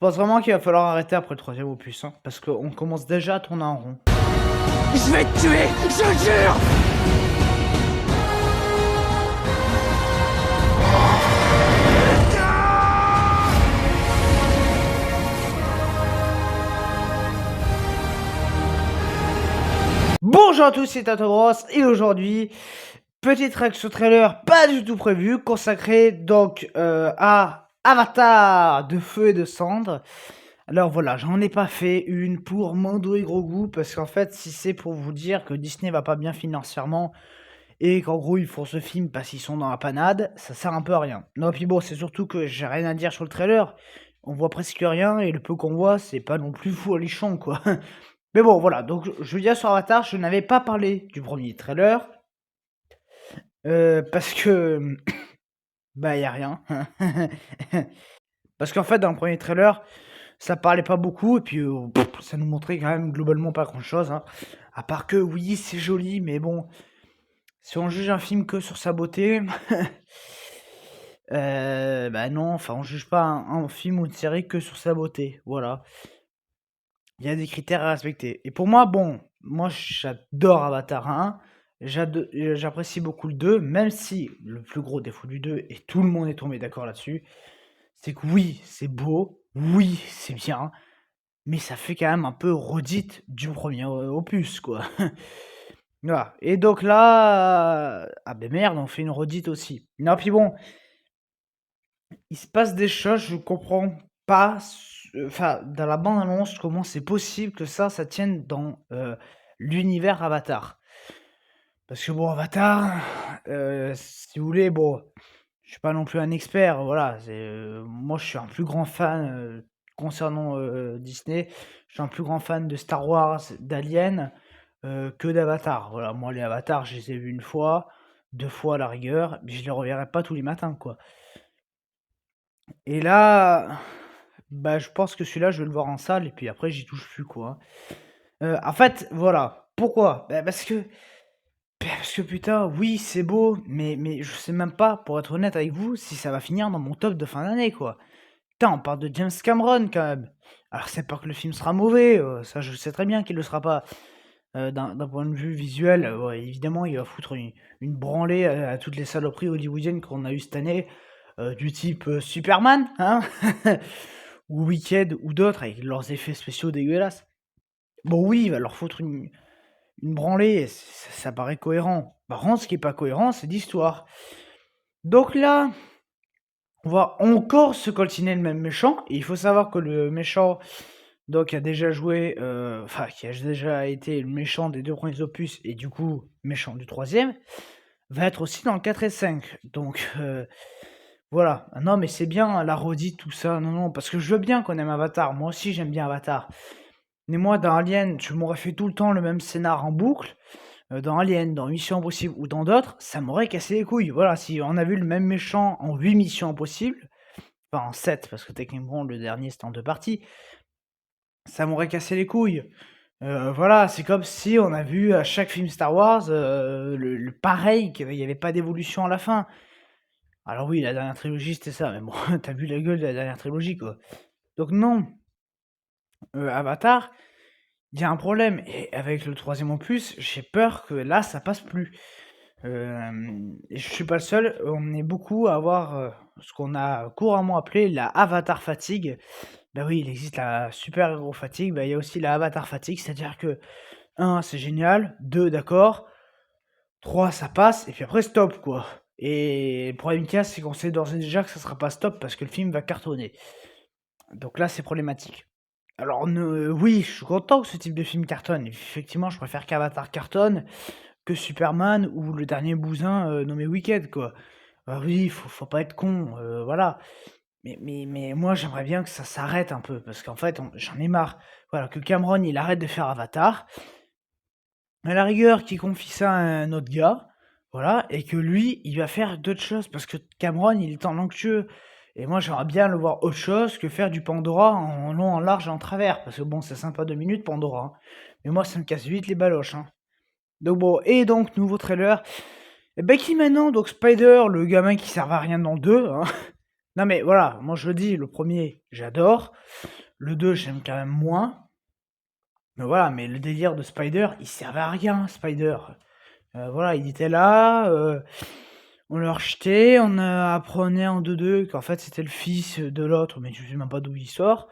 Je pense vraiment qu'il va falloir arrêter après le troisième opus, hein, parce qu'on commence déjà à tourner en rond. Je vais te tuer, je le jure. Bonjour à tous, c'est Tatobros, et aujourd'hui, petite réaction trailer pas du tout prévue, consacrée donc à Avatar de feu et de cendre. Alors voilà, j'en ai pas fait une pour Mando et Grogu, parce qu'en fait, si c'est pour vous dire que Disney va pas bien financièrement, et qu'en gros ils font ce film parce qu'ils sont dans la panade, ça sert un peu à rien. Non, puis bon, c'est surtout que j'ai rien à dire sur le trailer, on voit presque rien, et le peu qu'on voit, c'est pas non plus fou alléchant, quoi. Mais bon, voilà, donc je veux dire sur Avatar, je n'avais pas parlé du premier trailer, parce que, bah, y a rien. Parce qu'en fait, dans le premier trailer, ça parlait pas beaucoup, et puis ça nous montrait quand même globalement pas grand-chose, hein. À part que, oui, c'est joli, mais bon, si on juge un film que sur sa beauté, bah non, enfin, on juge pas un film ou une série que sur sa beauté, voilà. Il y a des critères à respecter. Et pour moi, bon, moi j'adore Avatar 1, j'apprécie beaucoup le 2, même si le plus gros défaut du 2, et tout le monde est tombé d'accord là-dessus, c'est que oui, c'est beau, oui, c'est bien, mais ça fait quand même un peu redite du premier opus, quoi. Voilà. Et donc là, ah ben merde, on fait une redite aussi. Non, puis bon, il se passe des choses, je comprends pas, enfin, dans la bande-annonce, comment c'est possible que ça tienne dans l'univers Avatar. Parce que bon, Avatar, si vous voulez, bon, je suis pas non plus un expert, voilà. Moi, je suis un plus grand fan concernant Disney. Je suis un plus grand fan de Star Wars, d'Alien, que d'Avatar. Voilà, moi, les Avatars, je les ai vus une fois, deux fois à la rigueur, mais je les reverrai pas tous les matins, quoi. Et là, bah, je pense que celui-là, je vais le voir en salle, et puis après, j'y touche plus, quoi. En fait, voilà. Pourquoi? Bah, parce que putain, oui, c'est beau, mais je sais même pas, pour être honnête avec vous, si ça va finir dans mon top de fin d'année, quoi. Putain, on parle de James Cameron, quand même. Alors, c'est pas que le film sera mauvais, ça, je sais très bien qu'il le sera pas. D'un point de vue visuel, ouais, évidemment, il va foutre une branlée à toutes les saloperies hollywoodiennes qu'on a eues cette année, du type Superman, hein, ou Wicked, ou d'autres, avec leurs effets spéciaux dégueulasses. Bon, oui, il va leur foutre une branlée, ça paraît cohérent. Par contre, ce qui est pas cohérent, c'est l'histoire. Donc là, on va encore se coltiner le même méchant, et il faut savoir que le méchant, donc, a déjà joué, enfin, qui a déjà été le méchant des deux premiers opus, et du coup, méchant du troisième, va être aussi dans le 4 et 5. Donc, voilà. Ah non, mais c'est bien, la redite, tout ça. Non, non, parce que je veux bien qu'on aime Avatar. Moi aussi, j'aime bien Avatar. Mais moi, dans Alien, tu m'aurais fait tout le temps le même scénar en boucle. Dans Alien, dans Mission Impossible ou dans d'autres, ça m'aurait cassé les couilles. Voilà, si on a vu le même méchant en 8 Missions Impossibles, enfin en 7, parce que techniquement, le dernier, c'était en deux parties, ça m'aurait cassé les couilles. Voilà, c'est comme si on a vu à chaque film Star Wars le pareil, qu'il n'y avait pas d'évolution à la fin. Alors oui, la dernière trilogie c'était ça, mais bon, t'as vu la gueule de la dernière trilogie, quoi. Donc non, Avatar, il y a un problème, et avec le troisième opus, j'ai peur que là, ça passe plus. Et je suis pas le seul, on est beaucoup à avoir ce qu'on a couramment appelé la Avatar fatigue. Ben oui, il existe la super héros fatigue, ben il y a aussi la Avatar fatigue, c'est-à-dire que 1, c'est génial, 2, d'accord, 3, ça passe, et puis après, stop, quoi. Et le problème qu'il y a, c'est qu'on sait d'ores et déjà que ça sera pas stop parce que le film va cartonner. Donc là, c'est problématique. Alors, oui, je suis content que ce type de film cartonne. Effectivement, je préfère qu'Avatar cartonne que Superman ou le dernier bousin nommé Wicked, quoi. Oui, faut pas être con, voilà. Mais moi, j'aimerais bien que ça s'arrête un peu, parce qu'en fait, j'en ai marre. Voilà, que Cameron, il arrête de faire Avatar. À la rigueur, qu'il confie ça à un autre gars, voilà, et que lui, il va faire d'autres choses, parce que Cameron, il est en anxieux. Et moi, j'aimerais bien le voir autre chose que faire du Pandora en long, en large et en travers, parce que bon, c'est sympa 2 minutes, Pandora, hein. Mais moi, ça me casse vite les baloches, hein. Donc bon, et donc, nouveau trailer. Et ben qui maintenant, donc Spider, le gamin qui sert à rien dans le 2, hein. Non mais voilà, moi je le dis, le premier j'adore, le 2 j'aime quand même moins. Mais voilà, mais le délire de Spider, il servait à rien, Spider. Voilà, il était là, on le rejetait, on apprenait en 2-2 qu'en fait c'était le fils de l'autre, mais je sais même pas d'où il sort.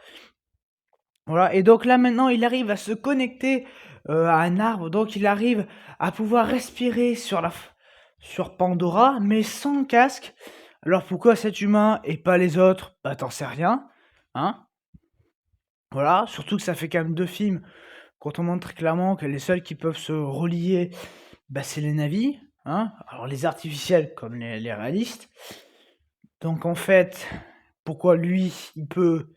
Voilà, et donc là maintenant il arrive à se connecter à un arbre, donc il arrive à pouvoir respirer sur Pandora, mais sans casque. Alors pourquoi cet humain et pas les autres? Bah t'en sais rien, hein? Voilà, surtout que ça fait quand même 2 films quand on montre clairement que les seuls qui peuvent se relier, bah, c'est les navis, hein. Alors les artificiels comme les réalistes. Donc en fait, pourquoi lui, il peut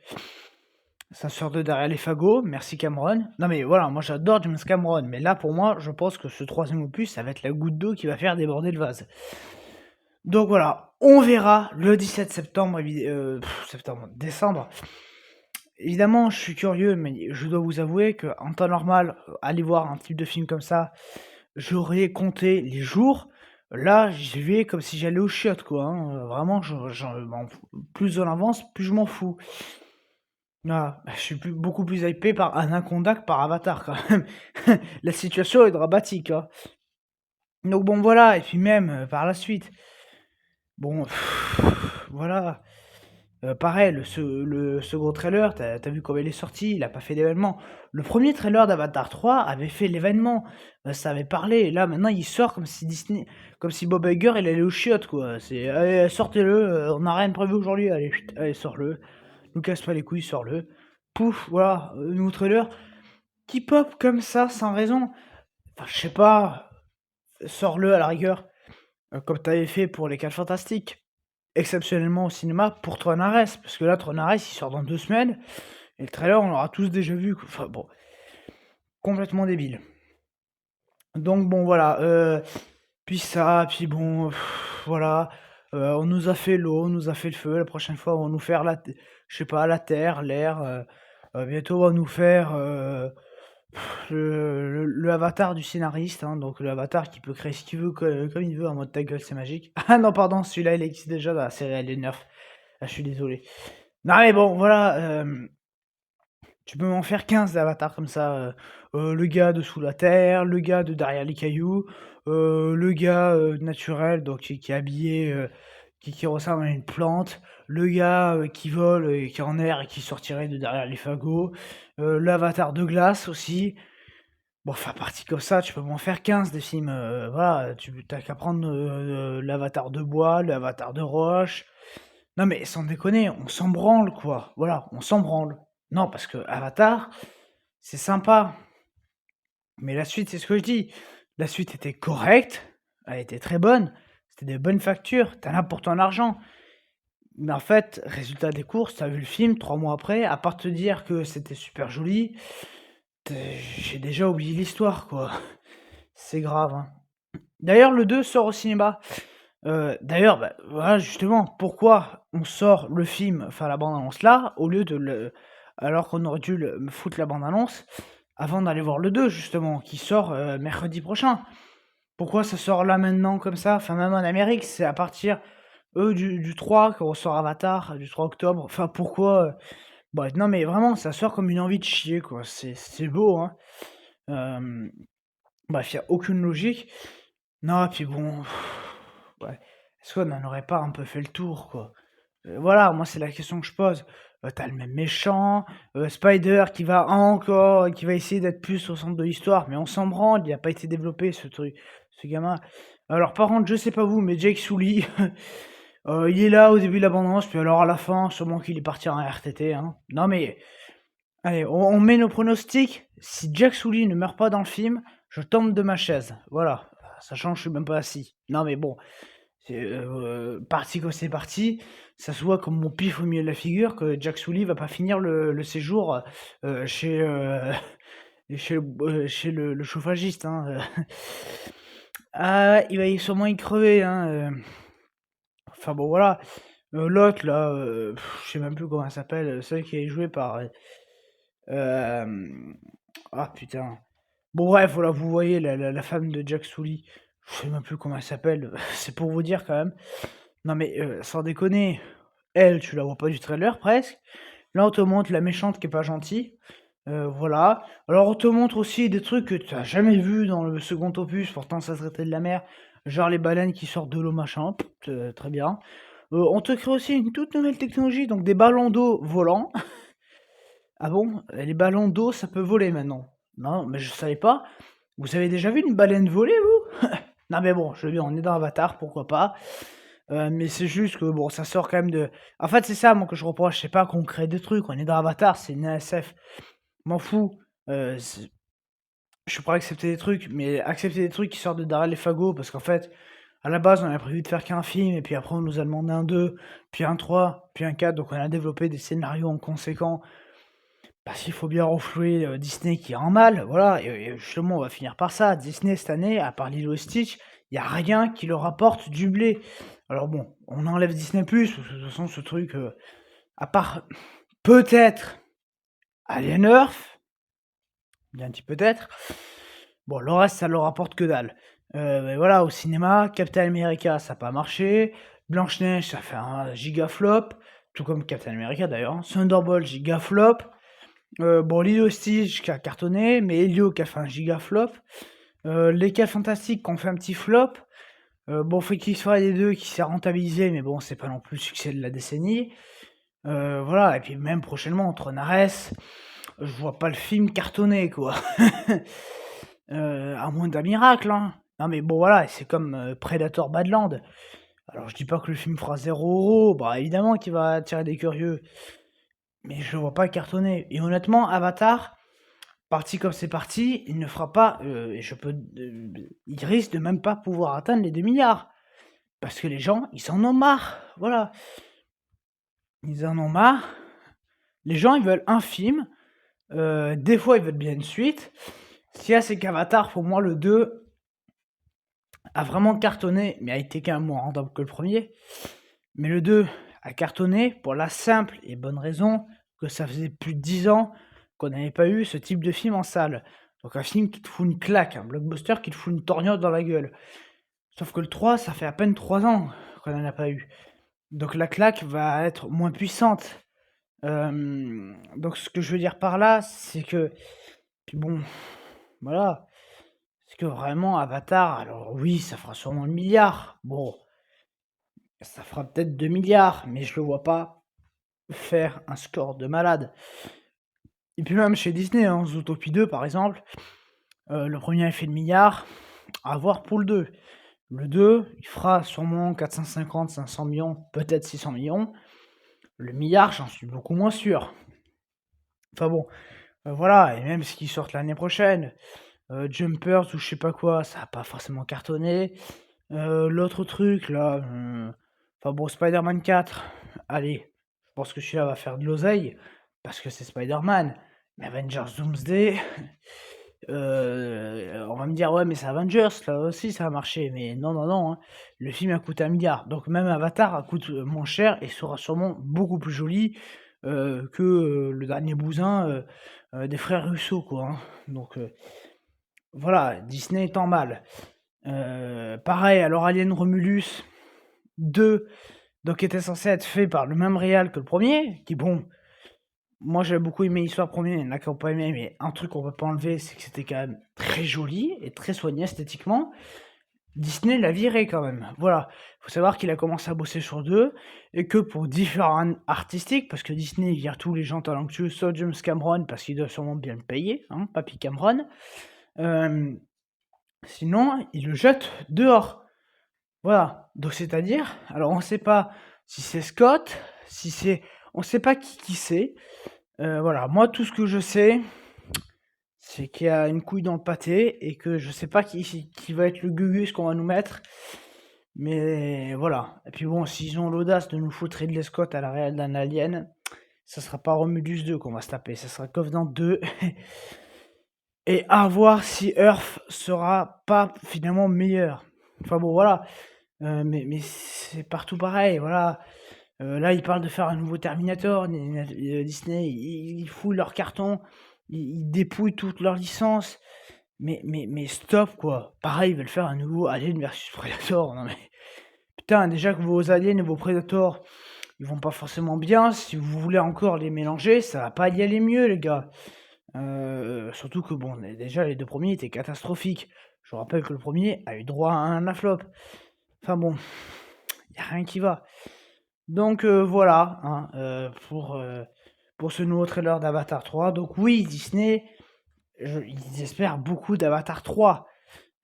ça sort de derrière les fagots, merci Cameron. Non mais voilà, moi j'adore James Cameron, mais là pour moi, je pense que ce troisième opus, ça va être la goutte d'eau qui va faire déborder le vase. Donc voilà, on verra le 17 septembre, décembre. Évidemment, je suis curieux, mais je dois vous avouer qu'en temps normal, aller voir un type de film comme ça, j'aurais compté les jours. Là, j'y vais comme si j'allais aux chiottes, quoi, hein. Vraiment, plus on avance, plus je m'en fous. Ah, je suis beaucoup plus hypé par Anaconda que par Avatar, quand même. La situation est dramatique, hein. Donc bon, voilà, et puis même, par la suite, bon, voilà. Pareil, le second trailer, t'as vu comment il est sorti, il a pas fait d'événement. Le premier trailer d'Avatar 3 avait fait l'événement, ça avait parlé, et là maintenant il sort comme si Bob Iger il allait aux chiottes quoi. C'est allez sortez-le, on n'a rien prévu aujourd'hui, allez, chut, allez sors-le, nous casse pas les couilles, sors-le. Pouf, voilà, nouveau trailer qui pop comme ça sans raison. Enfin je sais pas, sors-le à la rigueur, comme t'avais fait pour les 4 Fantastiques. Exceptionnellement au cinéma pour Tron Ares, parce que là, Tron Ares, il sort dans 2 semaines, et le trailer, on l'aura tous déjà vu, quoi. Enfin bon, complètement débile. Donc bon, voilà, puis ça, puis bon, voilà, on nous a fait l'eau, on nous a fait le feu, la prochaine fois, on va nous faire je sais pas, la terre, l'air, bientôt, on va nous faire, le avatar du scénariste, hein, donc le avatar qui peut créer ce qu'il veut, comme il veut, en mode ta gueule, c'est magique. Ah non, pardon, celui-là, il existe déjà dans la série Alien 9. Ah, je suis désolé. Non mais bon, voilà, tu peux m'en faire 15 d'avatars comme ça. Le gars de sous la terre, le gars de derrière les cailloux, le gars naturel, donc qui est habillé, qui ressemble à une plante, le gars qui vole et qui est en air et qui sortirait de derrière les fagots, l'avatar de glace aussi. Bon, enfin, partie comme ça, tu peux m'en faire 15 des films. Voilà, tu t'as qu'à prendre l'avatar de bois, l'avatar de roche. Non mais sans déconner, on s'en branle quoi. Voilà, on s'en branle. Non, parce que Avatar, c'est sympa. Mais la suite, c'est ce que je dis. La suite était correcte, elle était très bonne, c'était des bonnes factures, t'en as pour ton argent. Mais en fait, résultat des courses, t'as vu le film 3 mois après, à part te dire que c'était super joli, j'ai déjà oublié l'histoire quoi. C'est grave, hein. D'ailleurs, le 2 sort au cinéma. D'ailleurs, bah, voilà justement, pourquoi on sort le film, enfin la bande-annonce là, au lieu de alors qu'on aurait dû me foutre la bande-annonce avant d'aller voir le 2 justement, qui sort mercredi prochain. Pourquoi ça sort là maintenant comme ça? Enfin même en Amérique, c'est à partir du 3 qu'on sort Avatar, du 3 octobre. Enfin pourquoi? Bah, non mais vraiment, ça sort comme une envie de chier quoi. C'est beau, hein. Bref, il y a aucune logique. Non, puis bon, ouais. Est-ce qu'on n'en aurait pas un peu fait le tour, quoi? Voilà, moi, c'est la question que je pose. Tu le même méchant, Spider qui va essayer d'être plus au centre de l'histoire, mais on s'en branle, il a pas été développé ce truc, ce gamin. Alors par contre, je sais pas vous, mais Jake Sully, il est là au début de la bande-annonce, puis alors à la fin, sûrement qu'il est parti en RTT, hein. Non mais, allez, on met nos pronostics. Si Jack Sully ne meurt pas dans le film, je tombe de ma chaise. Voilà. Sachant que je suis même pas assis. Non mais bon, c'est parti que c'est parti. Ça se voit comme mon pif au milieu de la figure que Jack Sully va pas finir le séjour chez le chauffagiste. Hein. Ah, il va sûrement y crever. Hein. Enfin bon voilà. L'autre là, je sais même plus comment elle s'appelle, celle qui est jouée par. Ah putain. Bon bref, voilà, vous voyez la femme de Jack Sully. Je sais même plus comment elle s'appelle. C'est pour vous dire quand même. Non mais sans déconner, elle, tu la vois pas du trailer presque. Là, on te montre la méchante qui est pas gentille. Voilà. Alors, on te montre aussi des trucs que tu as jamais vus dans le second opus, pourtant ça se traitait de la mer, genre les baleines qui sortent de l'eau, machin, très bien. On te crée aussi une toute nouvelle technologie, donc des ballons d'eau volants. Ah bon? Les ballons d'eau, ça peut voler maintenant? Non, mais je savais pas. Vous avez déjà vu une baleine voler, vous? Non, mais bon, je veux dire, on est dans Avatar, pourquoi pas. Mais c'est juste que bon, ça sort quand même de. En fait, c'est ça, moi, que je reproche. C'est pas qu'on crée des trucs. On est dans Avatar, c'est une ASF. M'en fous. Je suis prêt à accepter des trucs, mais accepter des trucs qui sortent de derrière les fagots, parce qu'en fait, à la base, on avait prévu de faire qu'un film, et puis après, on nous a demandé un 2, puis un 3, puis un 4, donc on a développé des scénarios en conséquent. Parce qu'il faut bien renflouer Disney qui est en mal, voilà, et justement, on va finir par ça. Disney, cette année, à part Lilo et Stitch, il n'y a rien qui leur apporte du blé. Alors bon, on enlève Disney+, parce que de toute façon, ce truc, à part peut-être Alien Earth, bien dit peut-être, bon, le reste, ça leur apporte que dalle. Mais voilà, au cinéma, Captain America, ça n'a pas marché. Blanche-Neige, ça fait un giga flop, tout comme Captain America d'ailleurs. Hein. Thunderbolt, giga flop. Bon, Lilo et Stitch qui a cartonné, mais Elio qui a fait un giga flop. Les 4 Fantastiques qui ont fait un petit flop. Bon, Freaky Friday 2 qui s'est rentabilisé, mais bon, c'est pas non plus le succès de la décennie. Voilà, et puis même prochainement, entre Nares, je vois pas le film cartonner, quoi. À moins d'un miracle, hein. Non, mais bon, voilà, c'est comme Predator Badland. Alors, je dis pas que le film fera 0 €, bah évidemment qu'il va attirer des curieux, mais je le vois pas cartonner. Et honnêtement, Avatar, parti comme c'est parti, il ne fera pas, il risque de même pas pouvoir atteindre les 2 milliards. Parce que les gens, ils en ont marre. Voilà. Ils en ont marre. Les gens, ils veulent un film. Des fois, ils veulent bien une suite. Ce qu'il y a, c'est qu'Avatar, pour moi, le 2 a vraiment cartonné, mais a été quand même moins rentable que le premier. Mais le 2 a cartonné pour la simple et bonne raison que ça faisait plus de 10 ans qu'on n'avait pas eu ce type de film en salle. Donc un film qui te fout une claque, un blockbuster qui te fout une torgnole dans la gueule. Sauf que le 3, ça fait à peine 3 ans qu'on n'en a pas eu. Donc la claque va être moins puissante. Donc ce que je veux dire par là, c'est que... Puis bon, voilà. C'est que vraiment, Avatar, alors oui, ça fera sûrement le milliard. Bon, ça fera peut-être 2 milliards, mais je le vois pas faire un score de malade. Et puis même chez Disney, hein, Zootopie 2 par exemple, le premier a fait le milliard, à voir pour le 2. Le 2, il fera sûrement 450, 500 millions, peut-être 600 millions. Le milliard, j'en suis beaucoup moins sûr. Enfin bon, voilà, et même ce qui sort l'année prochaine, Jumpers ou je sais pas quoi, ça a pas forcément cartonné. L'autre truc là, enfin bon, Spider-Man 4, allez, je pense que celui-là va faire de l'oseille, parce que c'est Spider-Man. Mais Avengers Doomsday, on va me dire, ouais, mais c'est Avengers, là aussi ça a marché. Mais non, non, non, hein. Le film a coûté 1 milliard. Donc même Avatar coûte moins cher et sera sûrement beaucoup plus joli que le dernier bousin des frères Russo, quoi. Hein. Donc voilà, Disney est en mal. Pareil, alors Alien Romulus 2, donc était censé être fait par le même réal que le premier, qui bon, moi j'avais beaucoup aimé l'histoire première, il y en a qui n'ont pas aimé, mais un truc qu'on peut pas enlever, c'est que c'était quand même très joli et très soigné esthétiquement. Disney l'a viré quand même, voilà. Faut savoir qu'il a commencé à bosser sur 2, et que pour différents artistiques, parce que Disney vire tous les gens talentueux, sauf James Cameron, parce qu'il doit sûrement bien le payer, hein, Papy Cameron. Sinon, il le jette dehors. Voilà, donc c'est-à-dire, alors on sait pas si c'est Scott, si c'est... On sait pas qui c'est. Voilà, moi tout ce que je sais, c'est qu'il y a une couille dans le pâté, et que je sais pas qui va être le gugus qu'on va nous mettre. Mais voilà, et puis bon, s'ils ont l'audace de nous foutre Ridley Scott à la réelle d'un Alien, ça sera pas Romulus 2 qu'on va se taper, ça sera Covenant 2. Et à voir si Earth sera pas finalement meilleur. Enfin bon, voilà. Mais c'est partout pareil, voilà. Là, ils parlent de faire un nouveau Terminator. Disney, ils fouillent leur carton, ils dépouillent toutes leurs licences. Mais stop, quoi. Pareil, ils veulent faire un nouveau Alien versus Predator. Non mais putain, déjà que vos Aliens et vos Predators, ils vont pas forcément bien. Si vous voulez encore les mélanger, ça va pas y aller mieux, les gars. Surtout que bon, déjà les 2 premiers étaient catastrophiques. Je vous rappelle que le premier a eu droit à un flop. Enfin bon, y a rien qui va. Donc voilà, hein, pour ce nouveau trailer d'Avatar 3. Donc oui, Disney, ils espèrent beaucoup d'Avatar 3.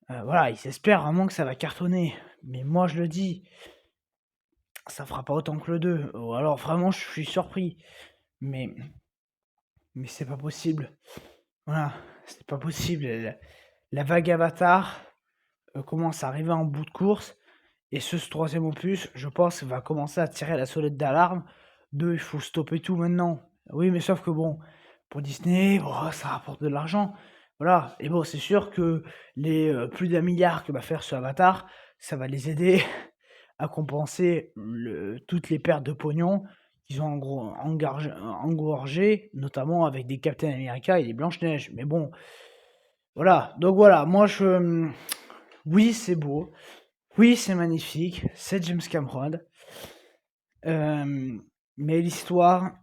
Voilà, ils espèrent vraiment que ça va cartonner. Mais moi je le dis, ça fera pas autant que le 2. Ou alors vraiment je suis surpris. Mais c'est pas possible. Voilà, c'est pas possible. La vague Avatar commence à arriver en bout de course. Et ce troisième opus, je pense, va commencer à tirer la sonnette d'alarme de il faut stopper tout maintenant. Oui, mais sauf que bon, pour Disney, oh, ça rapporte de l'argent. Voilà. Et bon, c'est sûr que les plus d'1 milliard que va faire ce Avatar, ça va les aider à compenser toutes les pertes de pognon qu'ils ont en gros engorgées, notamment avec des Captain America et des Blanche-Neige. Mais bon, voilà. Donc voilà, moi oui, c'est beau. Oui, c'est magnifique, c'est James Cameron. Mais l'histoire,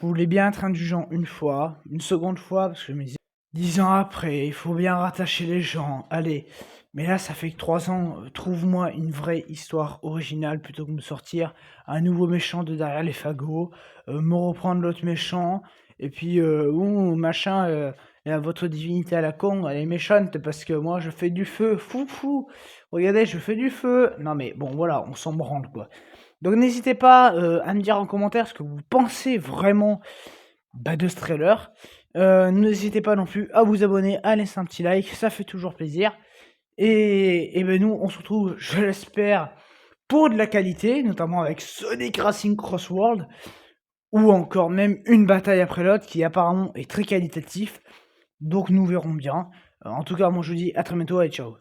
vous voulez bien être indulgent une fois, une seconde fois, parce que je me dis, 10 ans après, il faut bien rattacher les gens, allez. Mais là, ça fait que 3 ans, trouve-moi une vraie histoire originale plutôt que de me sortir un nouveau méchant de derrière les fagots, me reprendre l'autre méchant, et puis, ouh, machin, votre divinité à la con, elle est méchante parce que moi je fais du feu, fou, regardez, je fais du feu. Non mais bon, voilà, on s'en branle quoi. Donc n'hésitez pas à me dire en commentaire ce que vous pensez vraiment de ce trailer. N'hésitez pas non plus à vous abonner, à laisser un petit like, ça fait toujours plaisir. Et ben nous, on se retrouve, je l'espère, pour de la qualité, notamment avec Sonic Racing Cross World, ou encore même une bataille après l'autre qui apparemment est très qualitatif. Donc nous verrons bien. En tout cas, moi je vous dis à très bientôt et ciao.